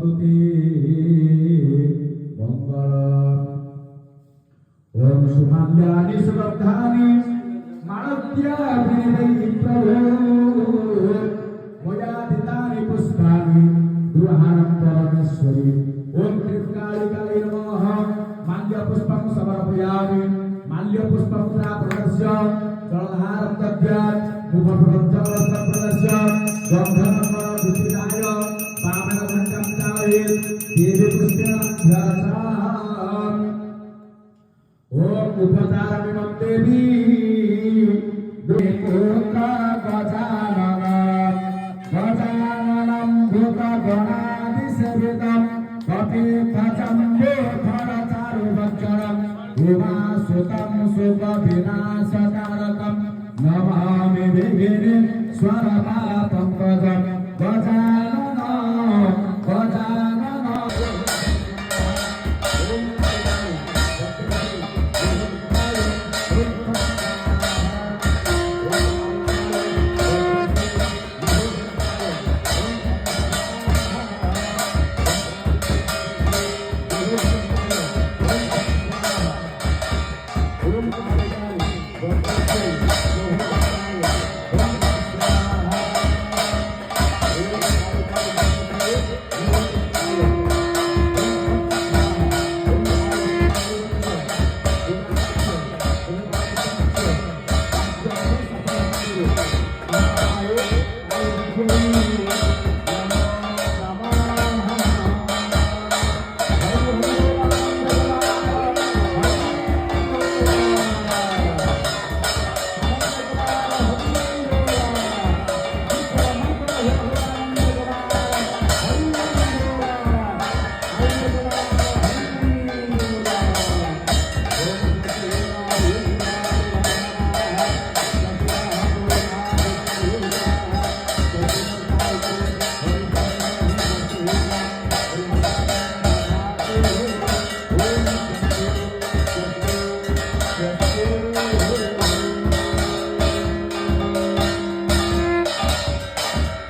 कृते मंगलम। ओम सुमाल्यानि सुगंधानि माणत्याभिनिवेदि प्रभो मया दितानि पुष्पाणि गृहाणं परमेश्वरी। ओम त्रिकालिकाय नमः। माल्यपुष्पं समर्पयामि। माल्यपुष्पं प्राप्तस्य जलधारं दद्यात् मुखप्रपञ्चवस्त्रं प्रदस्य गन्धर्व दुतिदाय पावनघण्टं चालयेत् देवी पुष्पेण ध्यासाम्। ओम उपचारमिमं देवी दुर्गा गजाननं गजाननं भूतगणादिसेवितं कपिध्वजम्बोधरचारुभक्षणं उमासुतं सुखविनाशकारकं नमामि विघ्नेश्वरपापङ्कजम्।